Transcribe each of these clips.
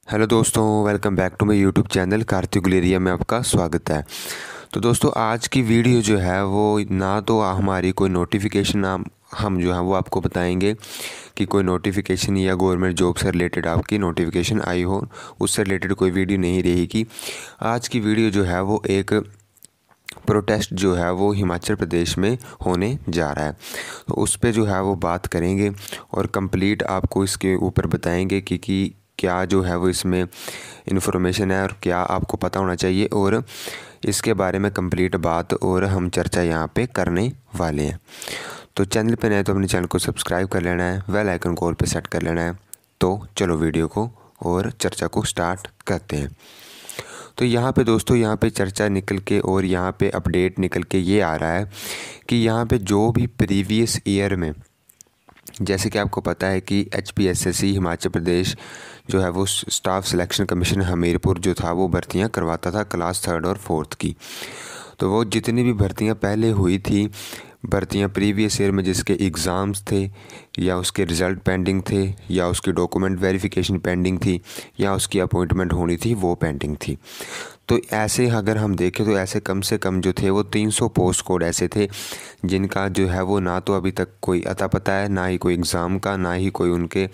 Hello दोस्तों, welcome back to my YouTube channel Kartik Guleria में आपका स्वागत है। तो दोस्तों, आज की वीडियो जो है वो ना तो हमारी कोई नोटिफिकेशन हम जो है वो आपको बताएंगे कि कोई नोटिफिकेशन या गवर्नमेंट जॉब से रिलेटेड आपकी नोटिफिकेशन आई हो, उससे रिलेटेड कोई वीडियो नहीं रहेगी। आज की वीडियो जो है वो एक प्रोटेस्ट जो है वो हिमाचल प्रदेश में होने जा रहा है, तो उस पे जो है वो बात करेंगे और कंप्लीट आपको इसके ऊपर बताएंगे कि क्या जो है वो इसमें इन्फॉर्मेशन है और क्या आपको पता होना चाहिए, और इसके बारे में कंप्लीट बात और हम चर्चा यहाँ पे करने वाले हैं। तो चैनल पे नए तो अपने चैनल को सब्सक्राइब कर लेना है, बेल आइकन को ऑल पे सेट कर लेना है। तो चलो वीडियो को और चर्चा को स्टार्ट करते हैं। तो यहाँ पे दोस्तों, यहाँ पे चर्चा निकल के और यहाँ पे अपडेट निकल के ये आ रहा है कि यहाँ पे जो भी प्रीवियस ईयर में, जैसे कि आपको पता है कि HPSSC हिमाचल प्रदेश जो है वो स्टाफ सिलेक्शन कमीशन हमीरपुर जो था वो भर्तियां करवाता था क्लास 3rd और 4th की। तो वो जितनी भी भर्तियां पहले हुई थी, भर्तियां प्रीवियस ईयर में जिसके एग्ज़ाम्स थे या उसके रिज़ल्ट पेंडिंग थे या उसकी डॉक्यूमेंट वेरिफिकेशन पेंडिंग थी या उसकी अपॉइंटमेंट होनी थी वो पेंडिंग थी। तो ऐसे अगर हम देखें तो ऐसे कम से कम जो थे वो 300 पोस्ट कोड ऐसे थे जिनका जो है वो ना तो अभी तक कोई अता पता है, ना ही कोई एग्ज़ाम का, ना ही कोई उनके,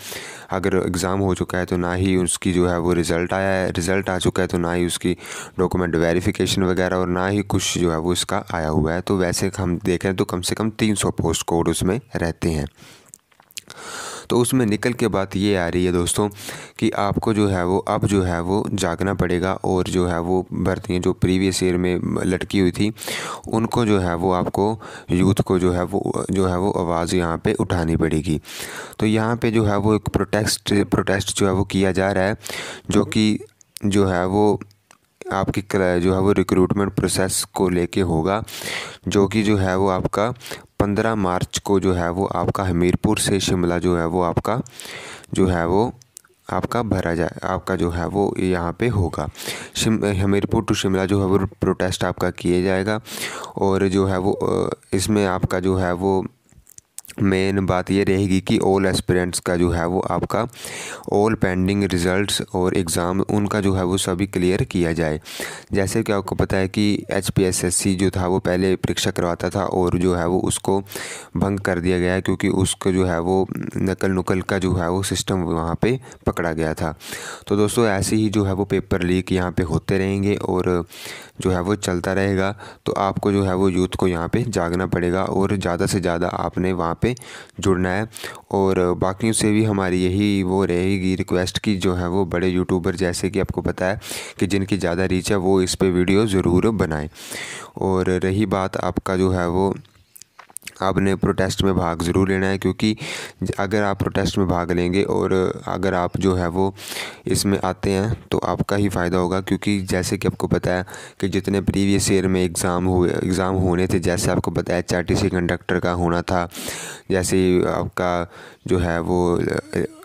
अगर एग्ज़ाम हो चुका है तो ना ही उसकी जो है वो रिज़ल्ट आया है, रिज़ल्ट आ चुका है तो ना ही उसकी डॉक्यूमेंट वेरिफिकेशन वगैरह, और ना ही कुछ जो है वो इसका आया हुआ है। तो वैसे हम देखें तो कम से कम 300 पोस्ट कोड उसमें रहते हैं। तो उसमें निकल के बात ये आ रही है दोस्तों कि आपको जो है वो अब जो है वो जागना पड़ेगा, और जो है वो भर्तियाँ जो प्रीवियस ईयर में लटकी हुई थी उनको जो है वो आपको, यूथ को जो है वो आवाज़ यहाँ पे उठानी पड़ेगी। तो यहाँ पे जो है वो एक प्रोटेस्ट जो है वो किया जा रहा है, जो है वो आपकी जो है वो रिक्रूटमेंट प्रोसेस को लेके होगा, जो कि जो है वो आपका 15 मार्च को जो है वो आपका हमीरपुर से शिमला जो है वो आपका जो है वो आपका भरा जाए, आपका जो है वो यहाँ पे होगा। हमीरपुर टू शिमला जो है वो प्रोटेस्ट आपका किया जाएगा। और जो है वो इसमें आपका जो है वो मेन बात ये रहेगी कि ऑल एस्पिरेंट्स का जो है वो आपका ऑल पेंडिंग रिज़ल्ट्स और एग्ज़ाम उनका जो है वो सभी क्लियर किया जाए। जैसे कि आपको पता है कि HPSSC जो था वो पहले परीक्षा करवाता था और जो है वो उसको भंग कर दिया गया है, क्योंकि उसको जो है वो नकल नुकल का जो है वो सिस्टम वहाँ पे पकड़ा गया था। तो दोस्तों, ऐसे ही जो है वो पेपर लीक यहाँ पे होते रहेंगे और जो है वो चलता रहेगा। तो आपको जो है वो यूथ को यहाँ पे जागना पड़ेगा और ज़्यादा से ज़्यादा आपने वहाँ पे जुड़ना है। और बाकियों से भी हमारी यही वो रहेगी रिक्वेस्ट की जो है वो बड़े यूट्यूबर, जैसे कि आपको पता है कि जिनकी ज़्यादा रीच है, वो इस पे वीडियो ज़रूर बनाएं। और रही बात आपका जो है वो, आपने प्रोटेस्ट में भाग ज़रूर लेना है, क्योंकि अगर आप प्रोटेस्ट में भाग लेंगे और अगर आप जो है वो इसमें आते हैं तो आपका ही फ़ायदा होगा। क्योंकि जैसे कि आपको पता है कि जितने प्रीवियस ईयर में एग्ज़ाम होने थे, जैसे आपको पता है HRTC कंडक्टर का होना था, जैसे आपका जो है वो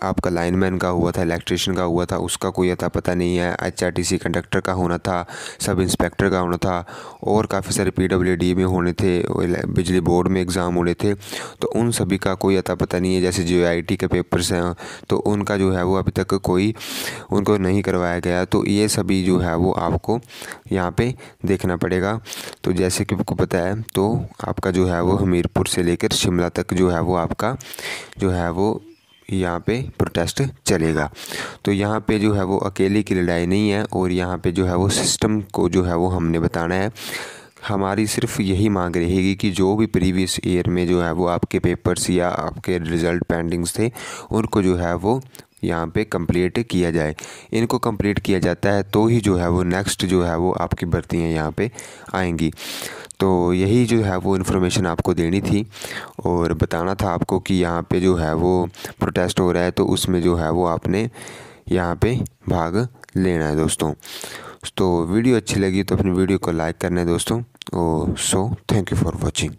आपका लाइनमैन का हुआ था, इलेक्ट्रिशियन का हुआ था, उसका कोई अता पता नहीं है। HRTC कंडक्टर का होना था, सब इंस्पेक्टर का होना था, और काफ़ी सारे PWD में होने थे, बिजली बोर्ड में एग्ज़ाम होने थे। तो उन सभी का कोई अता पता नहीं है। जैसे JIT के पेपर्स हैं तो उनका जो है वो अभी तक कोई उनको नहीं करवाया गया। तो ये सभी जो है वो आपको यहाँ पे देखना पड़ेगा। तो जैसे कि आपको पता है तो आपका जो है वो हमीरपुर से लेकर शिमला तक जो है वो आपका जो है वो यहाँ पे प्रोटेस्ट चलेगा। तो यहाँ पे जो है वो अकेले की लड़ाई नहीं है, और यहाँ पे जो है वो सिस्टम को जो है वो हमने बताना है। हमारी सिर्फ यही मांग रहेगी कि जो भी प्रीवियस ईयर में जो है वो आपके पेपर्स या आपके रिज़ल्ट पेंडिंग्स थे उनको जो है वो यहाँ पे कंप्लीट किया जाए। इनको कंप्लीट किया जाता है तो ही जो है वो नेक्स्ट जो है वो आपकी भर्तियाँ यहाँ पे आएंगी। तो यही जो है वो इन्फॉर्मेशन आपको देनी थी और बताना था आपको कि यहाँ पे जो है वो प्रोटेस्ट हो रहा है, तो उसमें जो है वो आपने यहाँ पे भाग लेना है दोस्तों। तो वीडियो अच्छी लगी तो अपनी वीडियो को लाइक करना है दोस्तों। So thank you for watching.